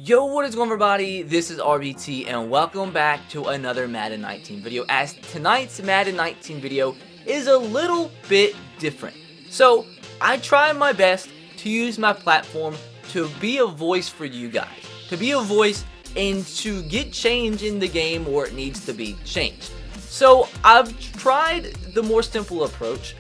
Yo, what is going on, everybody? This is RBT and welcome back to another Madden 19 video, as tonight's Madden 19 video is a little bit different. So I try my best to use my platform to be a voice for you guys, to be a voice and to get change in the game where it needs to be changed. So I've tried the more simple approach.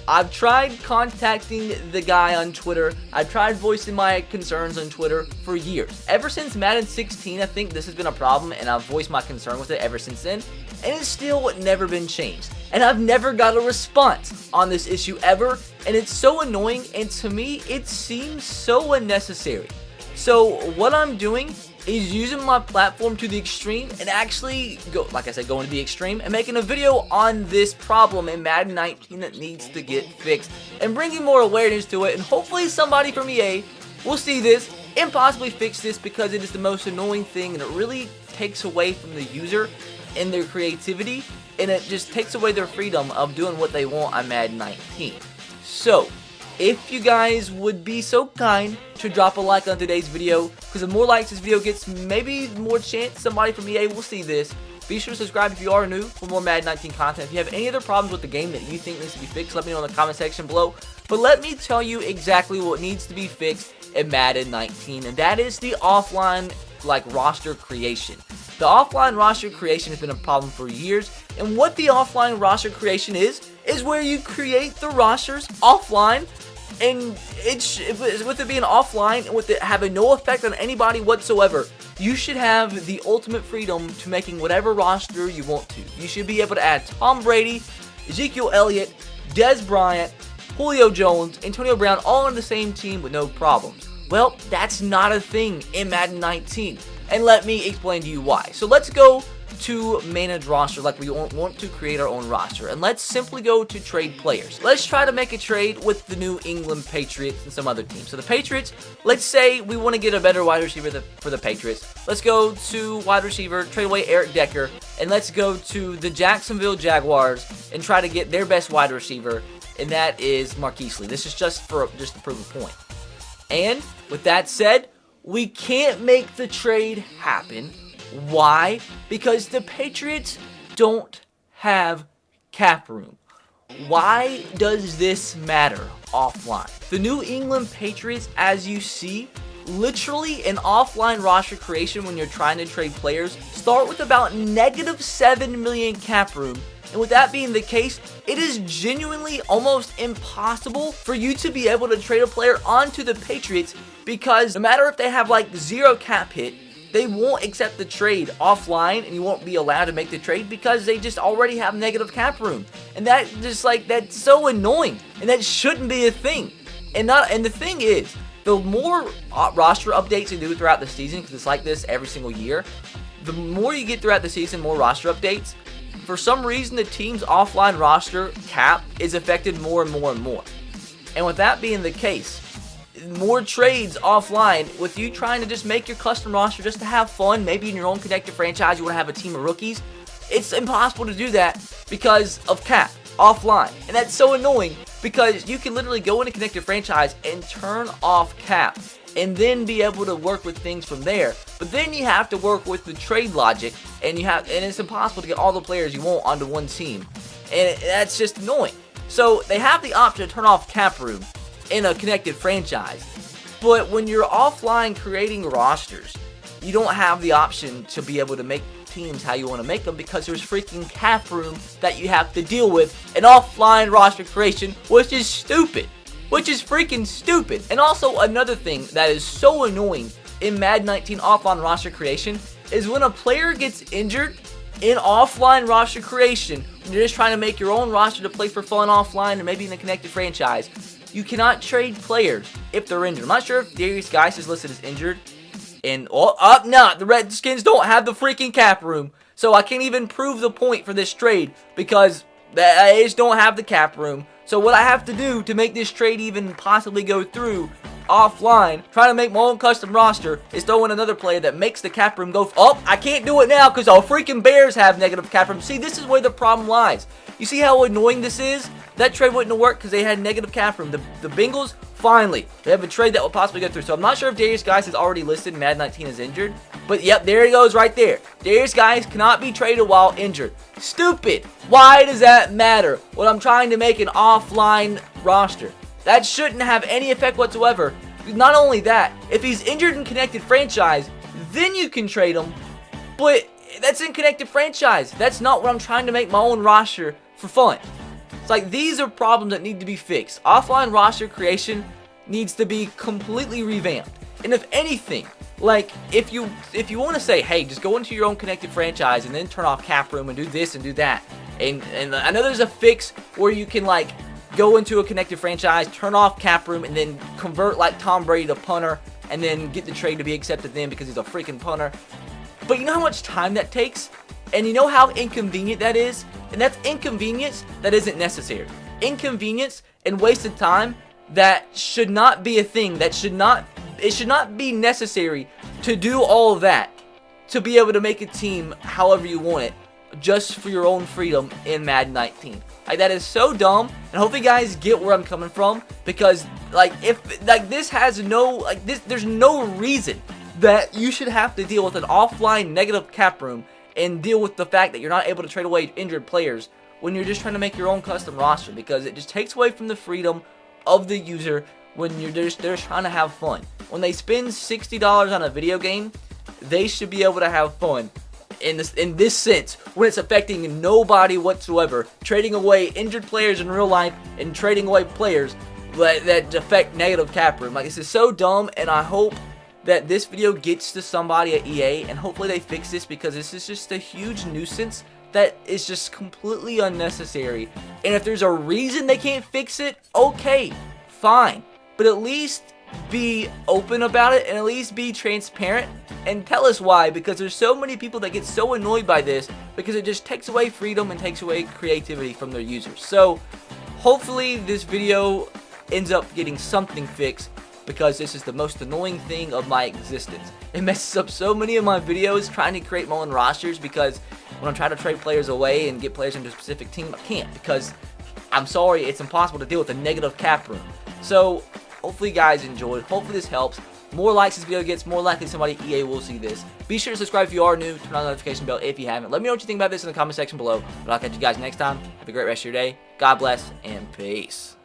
I've tried contacting the guy on Twitter. I've tried voicing my concerns on Twitter for years. Ever since Madden 16, I think this has been a problem, and I've voiced my concern with it ever since then, and it's still never been changed. And I've never got a response on this issue ever, and it's so annoying, and to me, it seems so unnecessary. So what I'm doing is using my platform to the extreme and actually going to the extreme and making a video on this problem in Madden 19 that needs to get fixed and bringing more awareness to it, and hopefully somebody from EA will see this and possibly fix this, because it is the most annoying thing and it really takes away from the user and their creativity, and it just takes away their freedom of doing what they want on Madden 19. So if you guys would be so kind to drop a like on today's video, because the more likes this video gets, maybe more chance somebody from EA will see this. Be sure to subscribe if you are new for more Madden 19 content. If you have any other problems with the game that you think needs to be fixed, let me know in the comment section below. But let me tell you exactly what needs to be fixed in Madden 19, and that is the offline roster creation. The offline roster creation has been a problem for years, and what the offline roster creation is where you create the rosters offline. And with it being offline and with it having no effect on anybody whatsoever, you should have the ultimate freedom to making whatever roster you want to. You should be able to add Tom Brady, Ezekiel Elliott, Des Bryant, Julio Jones, Antonio Brown all on the same team with no problems. Well, that's not a thing in Madden 19, and let me explain to you why. So let's go to manage roster like we want to create our own roster, and let's simply go to trade players. Let's try to make a trade with the New England Patriots and some other teams. So the Patriots, let's say we want to get a better wide receiver for the Patriots. Let's go to wide receiver, trade away Eric Decker, and let's go to the Jacksonville Jaguars and try to get their best wide receiver, and that is Marquise Lee. This is just to prove a point. And with that said, we can't make the trade happen. Why? Because the Patriots don't have cap room. Why does this matter offline? The New England Patriots, as you see, literally an offline roster creation when you're trying to trade players, start with about -7 million cap room. And with that being the case, it is genuinely almost impossible for you to be able to trade a player onto the Patriots, because no matter if they have zero cap hit, they won't accept the trade offline, and you won't be allowed to make the trade because they just already have negative cap room. And that just that's so annoying, and that shouldn't be a thing. And the thing is, the more roster updates you do throughout the season, because it's like this every single year, the more you get throughout the season, more roster updates, for some reason the team's offline roster cap is affected more and more and more. And with that being the case, more trades offline, with you trying to just make your custom roster just to have fun, maybe in your own connected franchise you want to have a team of rookies, it's impossible to do that because of cap offline. And that's so annoying, because you can literally go into connected franchise and turn off cap and then be able to work with things from there. But then you have to work with the trade logic, and it's impossible to get all the players you want onto one team, and that's just annoying. So they have the option to turn off cap room in a connected franchise, but when you're offline creating rosters, you don't have the option to be able to make teams how you want to make them, because there's freaking cap room that you have to deal with in offline roster creation, which is stupid. Which is freaking stupid. And also, another thing that is so annoying in Madden 19 offline roster creation is when a player gets injured in offline roster creation, when you're just trying to make your own roster to play for fun offline or maybe in a connected franchise, you cannot trade players if they're injured. I'm not sure if Darius Geis is listed as injured. And the Redskins don't have the freaking cap room, so I can't even prove the point for this trade because they just don't have the cap room. So what I have to do to make this trade even possibly go through offline, trying to make my own custom roster, is throw in another player that makes the cap room go. I can't do it now because all freaking Bears have negative cap room. See, this is where the problem lies. You see how annoying this is? That trade wouldn't have worked because they had negative cap room. The Bengals Finally, we have a trade that will possibly go through. So I'm not sure if Darius Guice is already listed. Madden 19 is injured. But yep, there he goes right there. Darius Guice cannot be traded while injured. Stupid. Why does that matter when I'm trying to make an offline roster? That shouldn't have any effect whatsoever. Not only that, if he's injured in connected franchise, then you can trade him. But that's in connected franchise. That's not what I'm trying to make my own roster for fun. It's like, these are problems that need to be fixed. Offline roster creation needs to be completely revamped. And if anything, like, if you want to say, hey, just go into your own connected franchise and then turn off cap room and do this and do that. And I know there's a fix where you can, like, go into a connected franchise, turn off cap room, and then convert, like, Tom Brady to punter, and then get the trade to be accepted then because he's a freaking punter. But you know how much time that takes? And you know how inconvenient that is? And that's inconvenience that isn't necessary. Inconvenience and wasted time that should not be a thing. It should not be necessary to do all of that to be able to make a team however you want it, just for your own freedom in Madden 19. Like, that is so dumb, and hopefully you guys get where I'm coming from, because, like, there's no reason that you should have to deal with an offline negative cap room and deal with the fact that you're not able to trade away injured players when you're just trying to make your own custom roster, because it just takes away from the freedom of the user when they're just trying to have fun. When they spend $60 on a video game, they should be able to have fun in this sense, when it's affecting nobody whatsoever, trading away injured players in real life and trading away players that affect negative cap room. Like, this is so dumb, and I hope that this video gets to somebody at EA, and hopefully they fix this, because this is just a huge nuisance that is just completely unnecessary. And if there's a reason they can't fix it, okay, fine, but at least be open about it, and at least be transparent and tell us why, because there's so many people that get so annoyed by this because it just takes away freedom and takes away creativity from their users. So hopefully this video ends up getting something fixed, because this is the most annoying thing of my existence. It messes up so many of my videos trying to create my own rosters, because when I'm trying to trade players away and get players into a specific team, I can't, because I'm sorry, it's impossible to deal with a negative cap room. So hopefully you guys enjoyed. Hopefully this helps. More likes this video gets, more likely somebody at EA will see this. Be sure to subscribe if you are new. Turn on the notification bell if you haven't. Let me know what you think about this in the comment section below. But I'll catch you guys next time. Have a great rest of your day. God bless and peace.